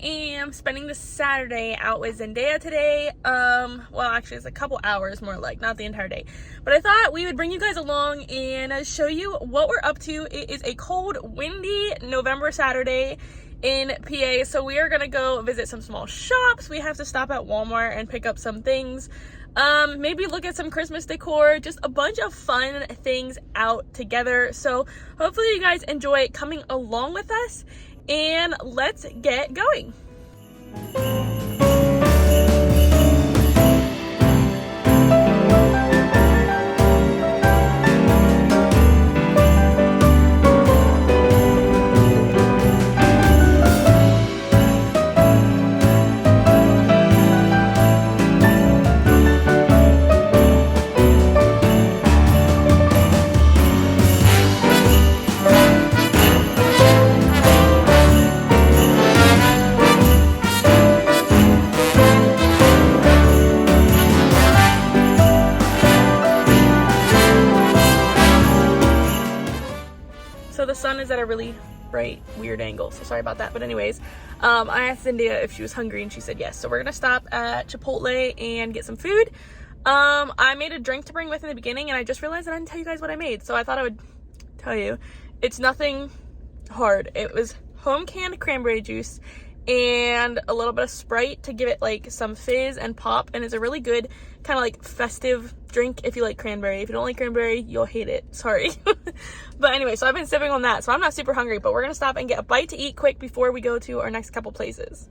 am spending the Saturday out with Zendaya today. Well, actually it's a couple hours more, like not the entire day, but I thought we would bring you guys along and show you what we're up to. It is a cold, windy November Saturday in PA, so we are gonna go visit some small shops. We have to stop at Walmart and pick up some things, maybe look at some Christmas decor, just a bunch of fun things out together. So hopefully you guys enjoy coming along with us, and let's get going. So the sun is at a really bright, weird angle, so sorry about that. But anyways, I asked Zendaya if she was hungry and she said yes. So we're gonna stop at Chipotle and get some food. I made a drink to bring with in the beginning, and I just realized that I didn't tell you guys what I made, so I thought I would tell you. It's nothing hard. It was home canned cranberry juice and a little bit of Sprite to give it like some fizz and pop, and it's a really good kind of like festive drink if you like cranberry. If you don't like cranberry, you'll hate it, sorry. But anyway, so I've been sipping on that, so I'm not super hungry, but we're gonna stop and get a bite to eat quick before we go to our next couple places.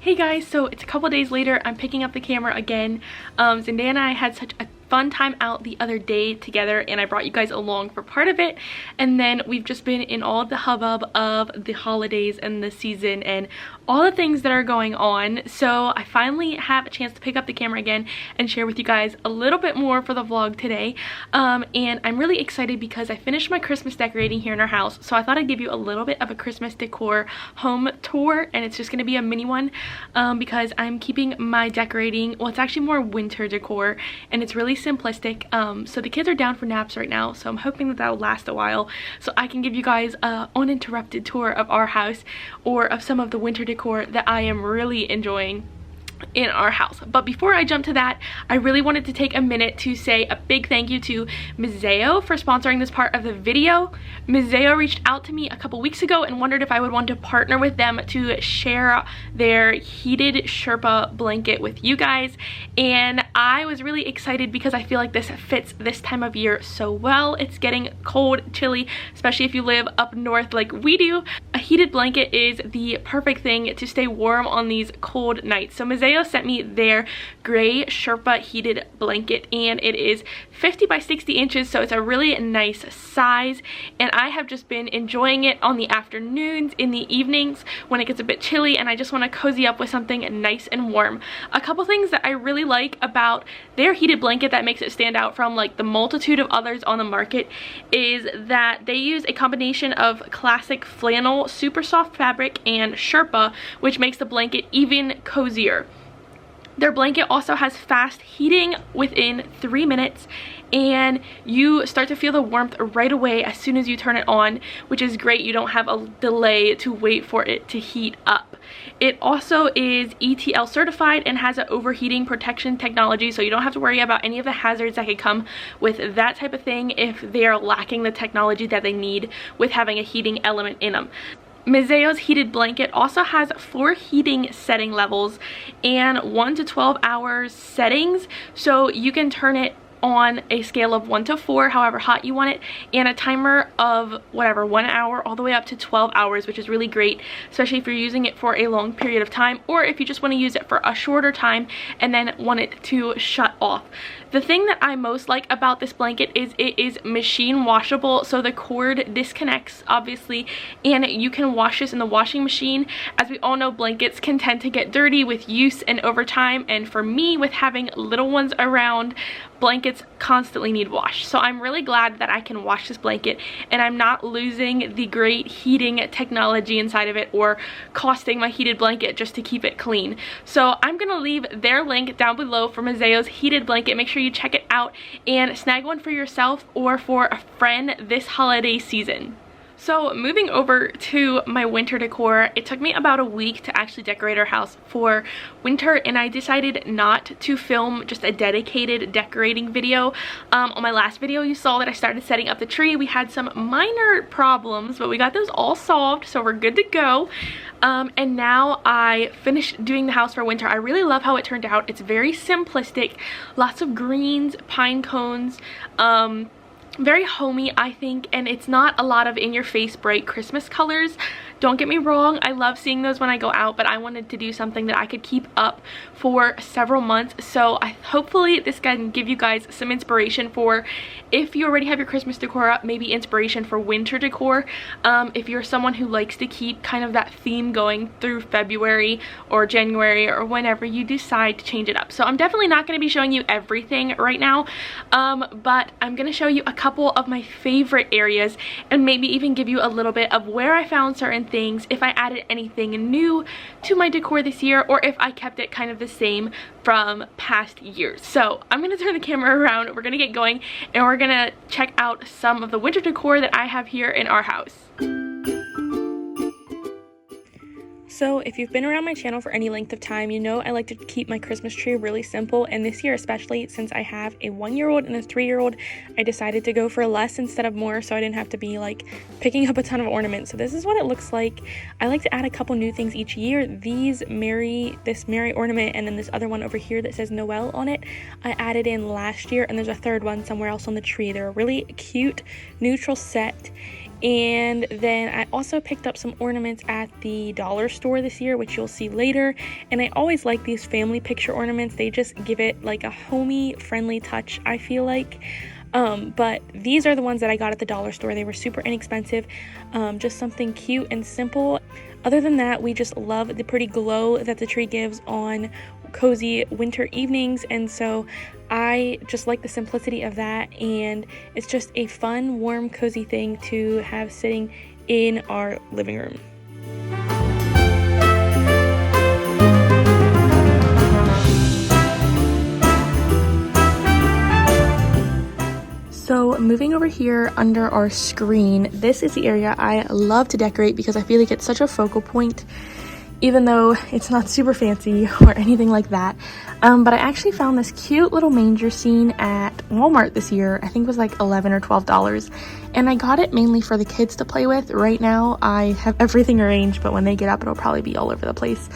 Hey guys, so it's a couple days later. I'm picking up the camera again. Zendaya and I had such a fun time out the other day together, and I brought you guys along for part of it. And then we've just been in all of the hubbub of the holidays and the season and all the things that are going on. So I finally have a chance to pick up the camera again and share with you guys a little bit more for the vlog today. And I'm really excited because I finished my Christmas decorating here in our house. So I thought I'd give you a little bit of a Christmas decor home tour, and it's just gonna be a mini one because I'm keeping my decorating, well, it's actually more winter decor, and it's really simplistic. So the kids are down for naps right now, so I'm hoping that will last a while so I can give you guys an uninterrupted tour of our house or of some of the winter decor that I am really enjoying in our house. But before I jump to that, I really wanted to take a minute to say a big thank you to Mizeo for sponsoring this part of the video. Mizeo reached out to me a couple weeks ago and wondered if I would want to partner with them to share their heated Sherpa blanket with you guys, and I was really excited because I feel like this fits this time of year so well. It's getting cold, chilly, especially if you live up north like we do. A heated blanket is the perfect thing to stay warm on these cold nights. So Mazeo sent me their gray Sherpa heated blanket, and it is 50 by 60 inches, so it's a really nice size, and I have just been enjoying it on the afternoons, in the evenings when it gets a bit chilly and I just want to cozy up with something nice and warm. A couple things that I really like about their heated blanket that makes it stand out from like the multitude of others on the market is that they use a combination of classic flannel, super soft fabric, and Sherpa, which makes the blanket even cozier. Their blanket also has fast heating within 3 minutes, and you start to feel the warmth right away as soon as you turn it on, which is great. You don't have a delay to wait for it to heat up. It also is DITL certified and has an overheating protection technology, so you don't have to worry about any of the hazards that could come with that type of thing if they are lacking the technology that they need with having a heating element in them. Mazeo's heated blanket also has 4 heating setting levels and 1 to 12 hours settings, so you can turn it on a scale of 1 to 4, however hot you want it, and a timer of whatever, 1 hour all the way up to 12 hours, which is really great, especially if you're using it for a long period of time, or if you just want to use it for a shorter time and then want it to shut off. The thing that I most like about this blanket is it is machine washable, so the cord disconnects obviously, and you can wash this in the washing machine. As we all know, blankets can tend to get dirty with use and over time, and for me, with having little ones around, blankets constantly need wash. So I'm really glad that I can wash this blanket and I'm not losing the great heating technology inside of it or costing my heated blanket just to keep it clean. So I'm gonna leave their link down below for Mazeo's heated blanket. Make sure you check it out and snag one for yourself or for a friend this holiday season. So moving over to my winter decor, it took me about a week to actually decorate our house for winter, and I decided not to film just a dedicated decorating video. On my last video you saw that I started setting up the tree. We had some minor problems, but we got those all solved, so we're good to go. And now I finished doing the house for winter. I really love how it turned out. It's very simplistic, lots of greens, pine cones, very homey, I think, and it's not a lot of in-your-face bright Christmas colors. Don't get me wrong, I love seeing those when I go out, but I wanted to do something that I could keep up for several months. So hopefully this can give you guys some inspiration for if you already have your Christmas decor up, maybe inspiration for winter decor. If you're someone who likes to keep kind of that theme going through February or January or whenever you decide to change it up. So I'm definitely not going to be showing you everything right now, but I'm going to show you a couple of my favorite areas and maybe even give you a little bit of where I found certain things, if I added anything new to my decor this year, or if I kept it kind of the same from past years. So I'm going to turn the camera around, we're going to get going, and we're going to check out some of the winter decor that I have here in our house. So if you've been around my channel for any length of time, you know I like to keep my Christmas tree really simple, and this year especially, since I have a 1-year-old and a 3-year-old, I decided to go for less instead of more, so I didn't have to be like picking up a ton of ornaments. So this is what it looks like. I like to add a couple new things each year. This Mary ornament, and then this other one over here that says Noel on it, I added in last year, and there's a third one somewhere else on the tree. They're a really cute neutral set. And then I also picked up some ornaments at the dollar store this year, which you'll see later. And I always like these family picture ornaments. They just give it like a homey, friendly touch, I feel like. But these are the ones that I got at the dollar store. They were super inexpensive, just something cute and simple. Other than that, we just love the pretty glow that the tree gives on cozy winter evenings, and so I just like the simplicity of that, and it's just a fun, warm, cozy thing to have sitting in our living room. So moving over here under our screen, this is the area I love to decorate because I feel like it's such a focal point, even though it's not super fancy or anything like that. But I actually found this cute little manger scene at Walmart this year. I think it was like $11 or $12. And I got it mainly for the kids to play with. Right now I have everything arranged, but when they get up it'll probably be all over the place.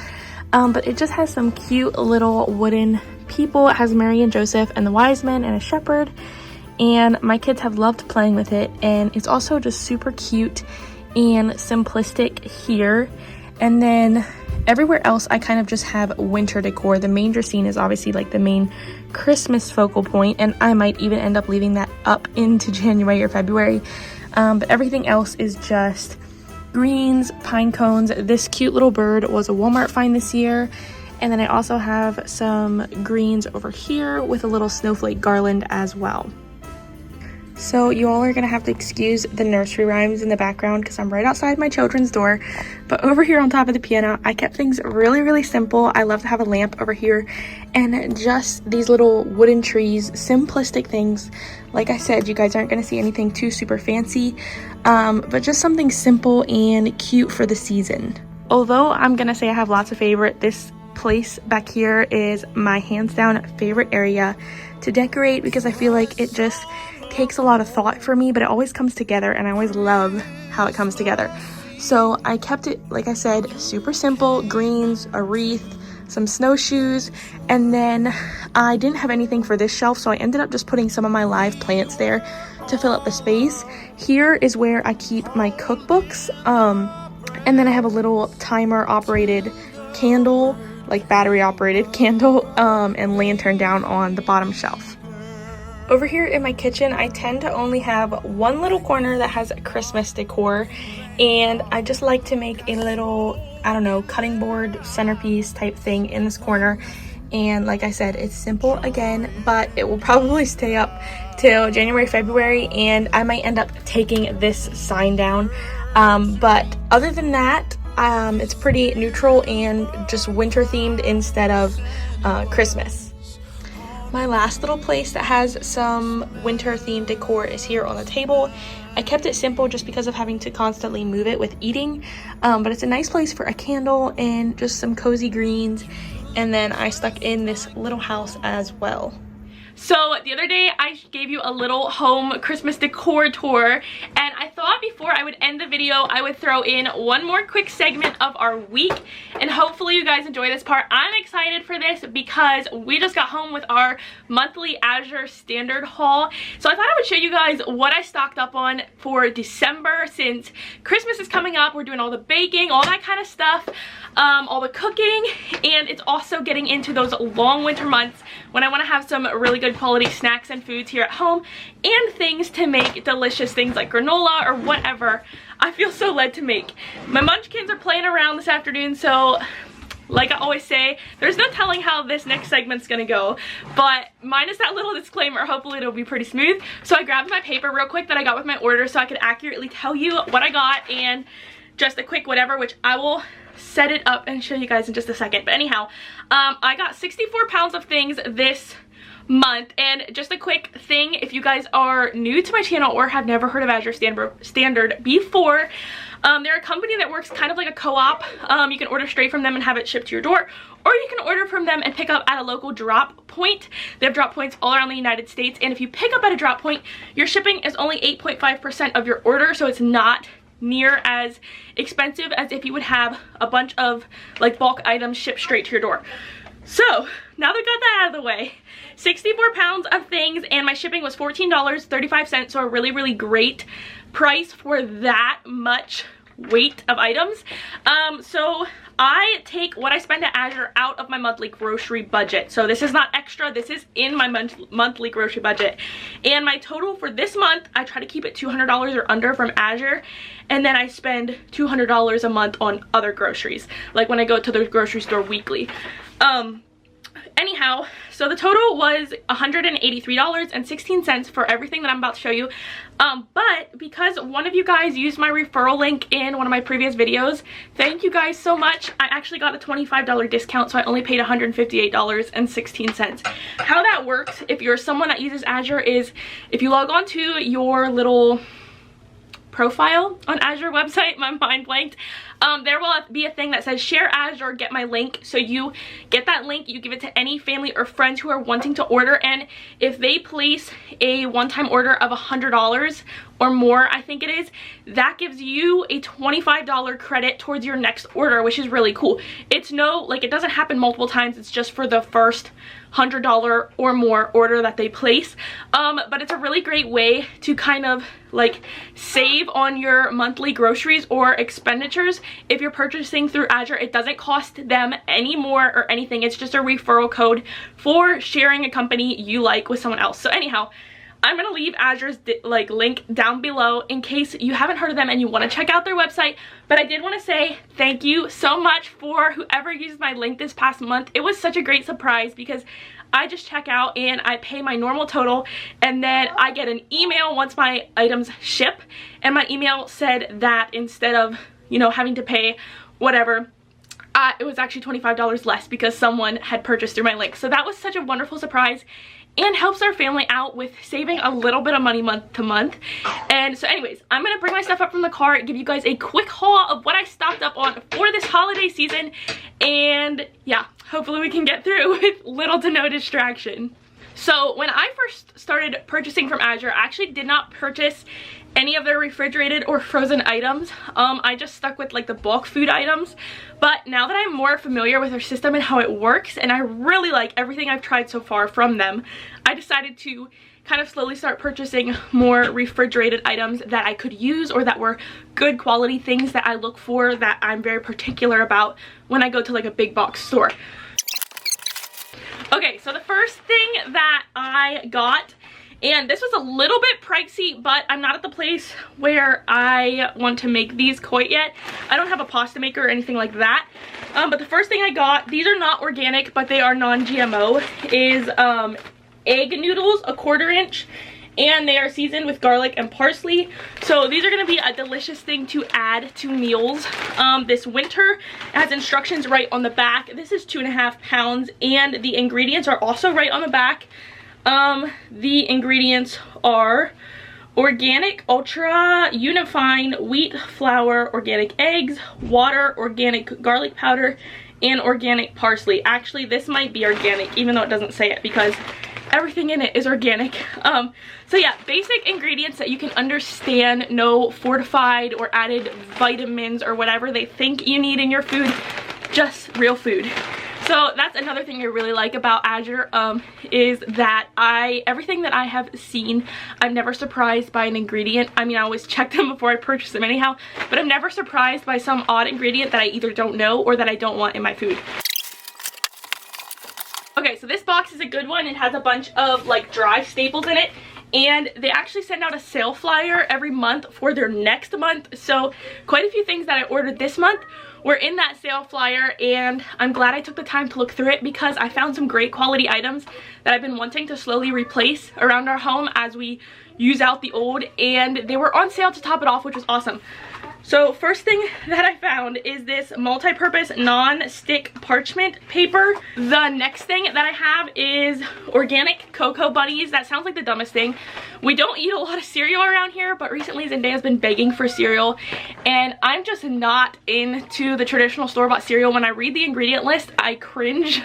But it just has some cute little wooden people. It has Mary and Joseph and the wise men and a shepherd, and my kids have loved playing with it, and it's also just super cute and simplistic here. And then everywhere else I kind of just have winter decor. The manger scene is obviously like the main Christmas focal point, and I might even end up leaving that up into January or February, but everything else is just greens, pine cones. This cute little bird was a Walmart find this year. And then I also have some greens over here with a little snowflake garland as well. So you all are gonna have to excuse the nursery rhymes in the background because I'm right outside my children's door. But over here on top of the piano, I kept things really, really simple. I love to have a lamp over here and just these little wooden trees, simplistic things. Like I said, you guys aren't gonna see anything too super fancy, but just something simple and cute for the season. Although I'm gonna say I have lots of favorite, this place back here is my hands down favorite area to decorate because I feel like it just takes a lot of thought for me, but it always comes together, and I always love how it comes together. So I kept it, like I said, super simple: greens, a wreath, some snowshoes, and then I didn't have anything for this shelf, so I ended up just putting some of my live plants there to fill up the space. Here is where I keep my cookbooks, and then I have a little timer operated candle, like battery operated candle, and lantern down on the bottom shelf. Over here in my kitchen, I tend to only have one little corner that has Christmas decor, and I just like to make a little, I don't know, cutting board centerpiece type thing in this corner. And like I said, it's simple again, but it will probably stay up till January, February, and I might end up taking this sign down. But other than that, it's pretty neutral and just winter themed instead of Christmas. My last little place that has some winter themed decor is here on the table. I kept it simple just because of having to constantly move it with eating, but it's a nice place for a candle and just some cozy greens. And then I stuck in this little house as well. So the other day I gave you a little home Christmas decor tour, and I thought before I would end the video I would throw in one more quick segment of our week, and hopefully you guys enjoy this part. I'm excited for this because we just got home with our monthly Azure Standard haul, so I thought I would show you guys what I stocked up on for December. Since Christmas is coming up, we're doing all the baking, all that kind of stuff, all the cooking, and it's also getting into those long winter months when I want to have some really good quality snacks and foods here at home, and things to make delicious things like granola or whatever I feel so led to make. My munchkins are playing around this afternoon, so like I always say, there's no telling how this next segment's gonna go, but minus that little disclaimer, hopefully it'll be pretty smooth. So I grabbed my paper real quick that I got with my order so I could accurately tell you what I got, and just a quick whatever, which I will set it up and show you guys in just a second. But anyhow, I got 64 pounds of things this month. And just a quick thing, if you guys are new to my channel or have never heard of Azure Standard before, they're a company that works kind of like a co-op. You can order straight from them and have it shipped to your door, or you can order from them and pick up at a local drop point. They have drop points all around the United States, and if you pick up at a drop point, your shipping is only 8.5% of your order, so it's not near as expensive as if you would have a bunch of like bulk items shipped straight to your door. So now that I got that out of the way, 64 pounds of things, and my shipping was $14.35, so a really, really great price for that much weight of items. So I take what I spend at Azure out of my monthly grocery budget. So this is not extra, this is in my monthly grocery budget. And my total for this month, I try to keep it $200 or under from Azure, and then I spend $200 a month on other groceries, like when I go to the grocery store weekly. Anyhow, so the total was $183.16 for everything that I'm about to show you. But because one of you guys used my referral link in one of my previous videos, thank you guys so much. I actually got a $25 discount, so I only paid $158.16. How that works, if you're someone that uses Azure, is if you log on to your little profile on Azure website, my mind blanked, there will be a thing that says share Azure, get my link. So you get that link, you give it to any family or friends who are wanting to order, and if they place a one-time order of $100 or more, I think it is, that gives you a $25 credit towards your next order, which is really cool. It's no, like, it doesn't happen multiple times, it's just for the first $100 or more order that they place. But it's a really great way to kind of like save on your monthly groceries or expenditures. If you're purchasing through Azure, it doesn't cost them any more or anything. It's just a referral code for sharing a company you like with someone else. So anyhow, I'm gonna leave Azure's like link down below in case you haven't heard of them and you want to check out their website. But I did want to say thank you so much for whoever used my link this past month. It was such a great surprise because I just check out and I pay my normal total, and then I get an email once my items ship, and my email said that instead of, you know, having to pay whatever, it was actually $25 less because someone had purchased through my link. So that was such a wonderful surprise and helps our family out with saving a little bit of money month to month. And so anyways, I'm gonna bring my stuff up from the car, give you guys a quick haul of what I stocked up on for this holiday season, and yeah, hopefully we can get through with little to no distraction. So when I first started purchasing from Azure, I actually did not purchase any of their refrigerated or frozen items. I just stuck with like the bulk food items. But now that I'm more familiar with their system and how it works, and I really like everything I've tried so far from them, I decided to kind of slowly start purchasing more refrigerated items that I could use or that were good quality things that I look for, that I'm very particular about when I go to like a big box store. Okay, so the first thing that I got, and this was a little bit pricey, but I'm not at the place where I want to make these quite yet. I don't have a pasta maker or anything like that. But the first thing I got, these are not organic, but they are non-GMO, is egg noodles, a 1/4 inch, and they are seasoned with garlic and parsley. So these are going to be a delicious thing to add to meals this winter. It has instructions right on the back. This is 2.5 pounds, and the ingredients are also right on the back. The ingredients are organic ultra unifine wheat flour, organic eggs, water, organic garlic powder, and organic parsley. Actually, this might be organic even though it doesn't say it because everything in it is organic. So yeah, basic ingredients that you can understand, no fortified or added vitamins or whatever they think you need in your food, just real food. So that's another thing I really like about Azure, is that everything that I have seen, I'm never surprised by an ingredient. I mean, I always check them before I purchase them anyhow, but I'm never surprised by some odd ingredient that I either don't know or that I don't want in my food. Okay, so this box is a good one. It has a bunch of like dry staples in it, and they actually send out a sale flyer every month for their next month. So quite a few things that I ordered this month were in that sale flyer, and I'm glad I took the time to look through it because I found some great quality items that I've been wanting to slowly replace around our home as we use out the old, and they were on sale to top it off, which was awesome. So first thing that I found is this multi-purpose non-stick parchment paper. The next thing that I have is organic cocoa bunnies. That sounds like the dumbest thing. We don't eat a lot of cereal around here, but recently Zendaya's been begging for cereal, and I'm just not into the traditional store-bought cereal. When I read the ingredient list, I cringe.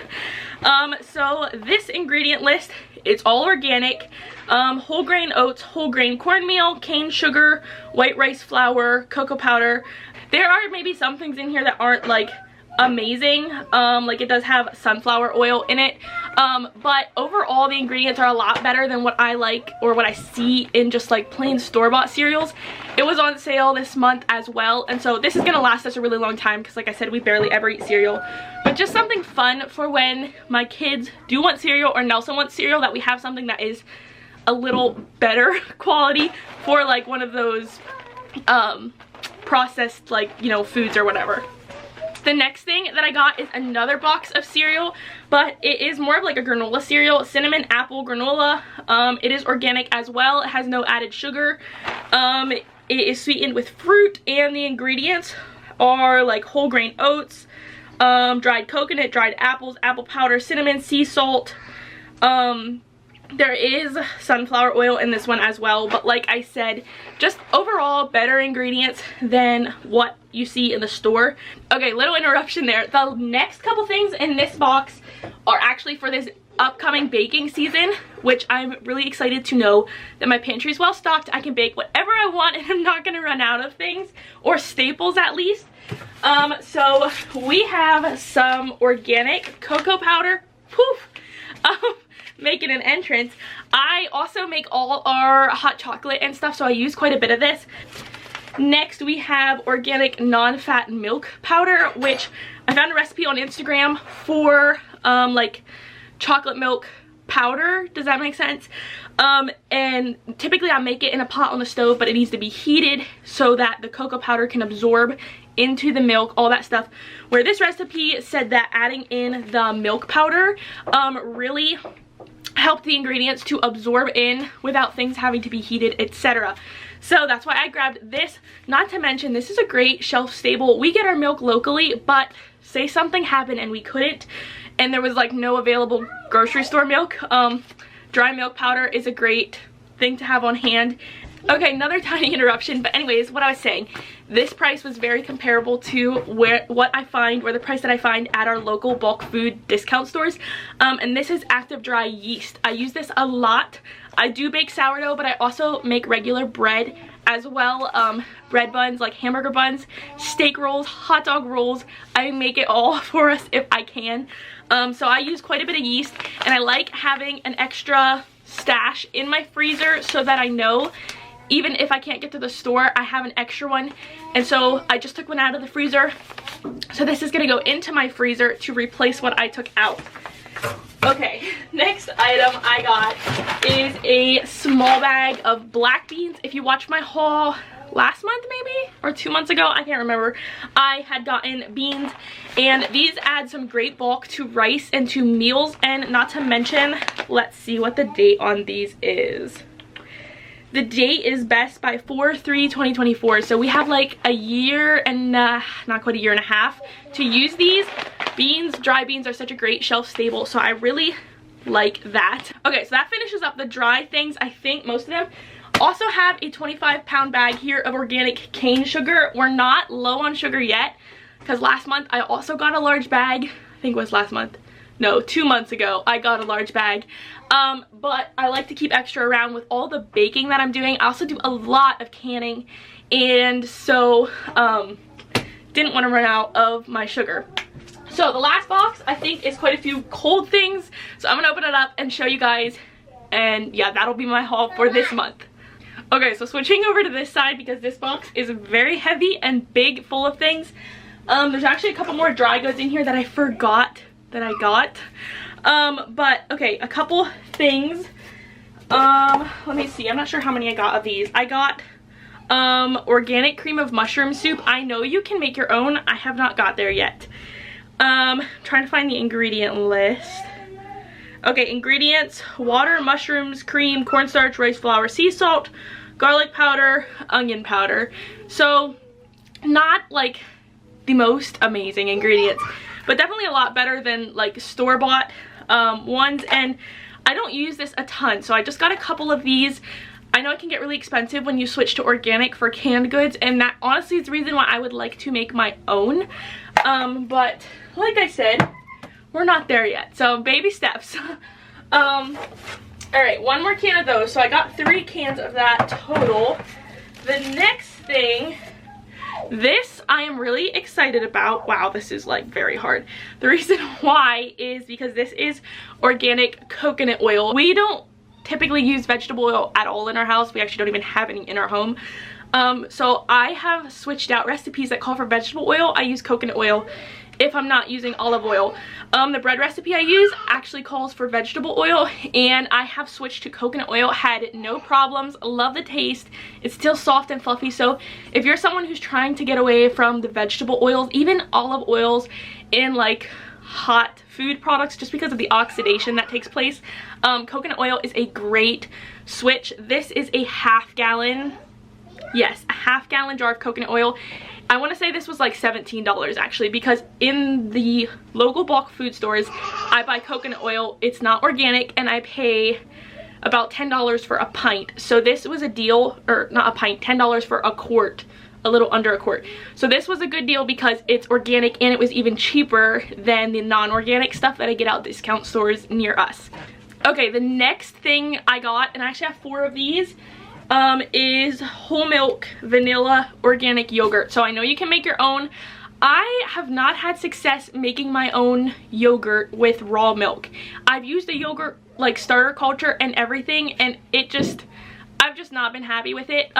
So this ingredient list, it's all organic. Whole grain oats, whole grain cornmeal, cane sugar, white rice flour, cocoa powder. There are maybe some things in here that aren't like amazing. Like it does have sunflower oil in it. But overall the ingredients are a lot better than what I like or what I see in just like plain store-bought cereals. It was on sale this month as well, and so this is gonna last us a really long time because like I said, we barely ever eat cereal. But just something fun for when my kids do want cereal or Nelson wants cereal, that we have something that is a little better quality for like one of those processed, like, you know, foods or whatever. The next thing that I got is another box of cereal, but it is more of like a granola cereal, cinnamon apple granola. It is organic as well. It has no added sugar. It is sweetened with fruit, and the ingredients are like whole grain oats, dried coconut, dried apples, apple powder, cinnamon, sea salt. There is sunflower oil in this one as well, but like I said, just overall better ingredients than what you see in the store. Okay, little interruption there. The next couple things in this box are actually for this upcoming baking season, which I'm really excited to know that my pantry is well stocked. I can bake whatever I want and I'm not gonna run out of things, or staples at least. So we have some organic cocoa powder, poof, making an entrance. I also make all our hot chocolate and stuff, so I use quite a bit of this. Next we have organic non-fat milk powder, which I found a recipe on Instagram for like chocolate milk powder. Does that make sense? And typically I make it in a pot on the stove, but it needs to be heated so that the cocoa powder can absorb into the milk, all that stuff. Where this recipe said that adding in the milk powder really helped the ingredients to absorb in without things having to be heated, etc. So that's why I grabbed this. Not to mention, this is a great shelf stable. We get our milk locally, but say something happened and we couldn't, and there was like no available grocery store milk, dry milk powder is a great thing to have on hand. Okay, another tiny interruption, but anyways, what I was saying, this price was very comparable to the price that I find at our local bulk food discount stores. And this is active dry yeast. I use this a lot. I do bake sourdough, but I also make regular bread as well. Bread buns, like hamburger buns, steak rolls, hot dog rolls. I make it all for us if I can. So I use quite a bit of yeast, and I like having an extra stash in my freezer so that I know even if I can't get to the store, I have an extra one. And so I just took one out of the freezer. So this is gonna go into my freezer to replace what I took out. Okay, next item I got is a small bag of black beans. If you watched my haul last month maybe, or 2 months ago, I can't remember, I had gotten beans, and these add some great bulk to rice and to meals. And not to mention, let's see what the date on these is. The date is best by 4/3/2024, so we have like a year and not quite a year and a half to use these. Beans, dry beans are such a great shelf staple, so I really like that. Okay, so that finishes up the dry things. I think most of them. Also have a 25-pound bag here of organic cane sugar. We're not low on sugar yet, because last month I also got a large bag. I think it was last month. No, 2 months ago I got a large bag. But I like to keep extra around with all the baking that I'm doing. I also do a lot of canning, and so didn't want to run out of my sugar. So the last box I think is quite a few cold things, so I'm gonna open it up and show you guys, and yeah, that'll be my haul for this month. Okay, so switching over to this side, because this box is very heavy and big, full of things. There's actually a couple more dry goods in here that I forgot that I got. But okay, a couple things. Let me see, I'm not sure how many I got of these. I got organic cream of mushroom soup. I know you can make your own. I have not got there yet. Trying to find the ingredient list. Okay, ingredients: water, mushrooms, cream, cornstarch, rice flour, sea salt, garlic powder, onion powder. So not like the most amazing ingredients, but definitely a lot better than like store-bought ones. And I don't use this a ton, so I just got a couple of these. I know it can get really expensive when you switch to organic for canned goods, and that honestly is the reason why I would like to make my own. But like I said, we're not there yet, so baby steps. Alright, one more can of those, so I got 3 cans of that total. The next thing, this I am really excited about. Wow, this is like very hard. The reason why is because this is organic coconut oil. We don't typically use vegetable oil at all in our house. We actually don't even have any in our home. So I have switched out recipes that call for vegetable oil. I use coconut oil if I'm not using olive oil. The bread recipe I use actually calls for vegetable oil, and I have switched to coconut oil. Had no problems, love the taste. It's still soft and fluffy, so if you're someone who's trying to get away from the vegetable oils, even olive oils in like hot food products, just because of the oxidation that takes place, coconut oil is a great switch. This is a half gallon, yes, a half gallon jar of coconut oil. I want to say this was like $17 actually, because in the local bulk food stores I buy coconut oil. It's not organic, and I pay about $10 for a pint. So this was a deal, or not a pint, $10 for a quart a little under a quart. So this was a good deal because it's organic and it was even cheaper than the non-organic stuff that I get out discount stores near us. Okay, the next thing I got, and I actually have 4 of these, is whole milk vanilla organic yogurt. So I know you can make your own. I have not had success making my own yogurt with raw milk. I've used the yogurt like starter culture and everything, and I've just not been happy with it.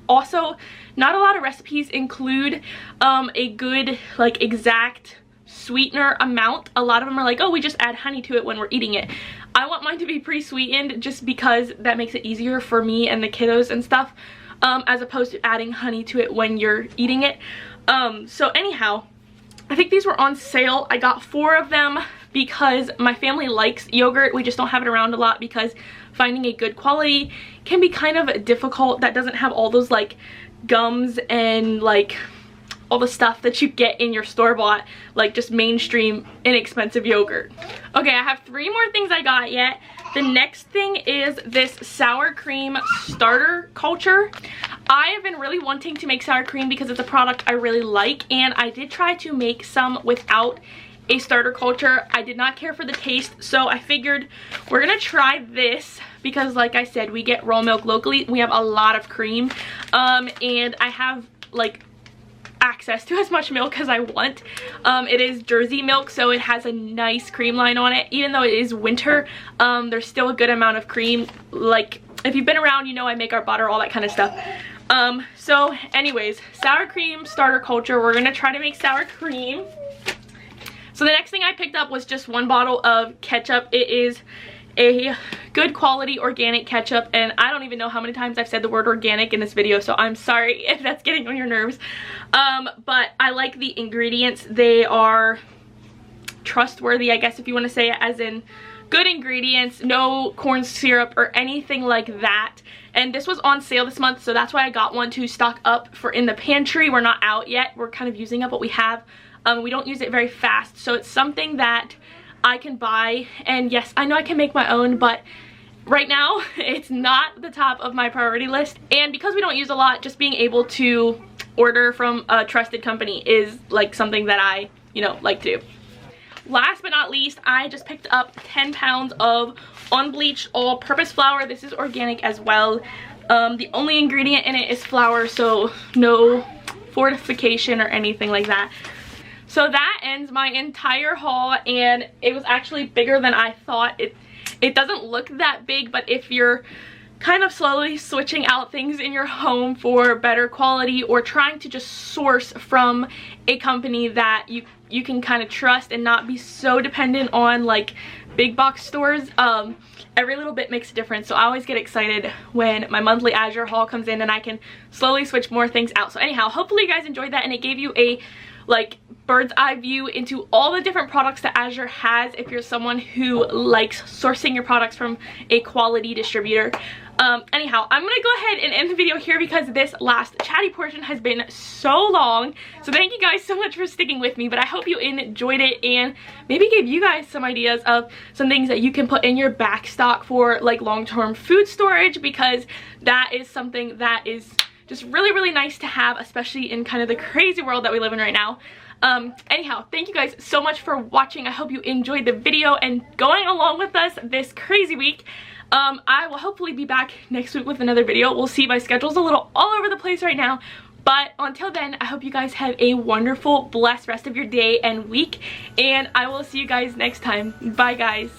Also, not a lot of recipes include a good like exact sweetener amount. A lot of them are like, oh, we just add honey to it when we're eating it. I want mine to be pre-sweetened just because that makes it easier for me and the kiddos and stuff, as opposed to adding honey to it when you're eating it. So anyhow, I think these were on sale. I got 4 of them because my family likes yogurt. We just don't have it around a lot because finding a good quality can be kind of difficult that doesn't have all those like gums and like all the stuff that you get in your store-bought, like just mainstream inexpensive yogurt. Okay, I have 3 more things I got yet. The next thing is this sour cream starter culture. I have been really wanting to make sour cream because it's a product I really like, and I did try to make some without a starter culture. I did not care for the taste, so I figured we're gonna try this because like I said, we get raw milk locally. We have a lot of cream, and I have like access to as much milk as I want. It is Jersey milk, so it has a nice cream line on it. Even though it is winter, there's still a good amount of cream. Like if you've been around, you know I make our butter, all that kind of stuff. So anyways, sour cream starter culture. We're gonna try to make sour cream. So the next thing I picked up was just 1 bottle of ketchup. It is a good quality organic ketchup, and I don't even know how many times I've said the word organic in this video, so I'm sorry if that's getting on your nerves. But I like the ingredients. They are trustworthy, I guess, if you want to say it, as in good ingredients, no corn syrup or anything like that. And this was on sale this month, so that's why I got one to stock up for in the pantry. We're not out yet. We're kind of using up what we have. We don't use it very fast, so it's something that I can buy. And yes, I know I can make my own, but right now it's not the top of my priority list. And because we don't use a lot, just being able to order from a trusted company is like something that I, you know, like to do. Last but not least, I just picked up 10 pounds of unbleached all-purpose flour. This is organic as well. The only ingredient in it is flour, so no fortification or anything like that. So that ends my entire haul, and it was actually bigger than I thought. It doesn't look that big, but if you're kind of slowly switching out things in your home for better quality, or trying to just source from a company that you can kind of trust and not be so dependent on like big box stores, every little bit makes a difference. So I always get excited when my monthly Azure haul comes in and I can slowly switch more things out. So anyhow, hopefully you guys enjoyed that and it gave you a like bird's eye view into all the different products that Azure has if you're someone who likes sourcing your products from a quality distributor. Anyhow, I'm gonna go ahead and end the video here because this last chatty portion has been so long. So thank you guys so much for sticking with me, but I hope you enjoyed it and maybe gave you guys some ideas of some things that you can put in your back stock for like long-term food storage, because that is something that is just really, really nice to have, especially in kind of the crazy world that we live in right now. Anyhow, thank you guys so much for watching. I hope you enjoyed the video and going along with us this crazy week. I will hopefully be back next week with another video. We'll see, my schedule's a little all over the place right now. But until then, I hope you guys have a wonderful, blessed rest of your day and week. And I will see you guys next time. Bye, guys.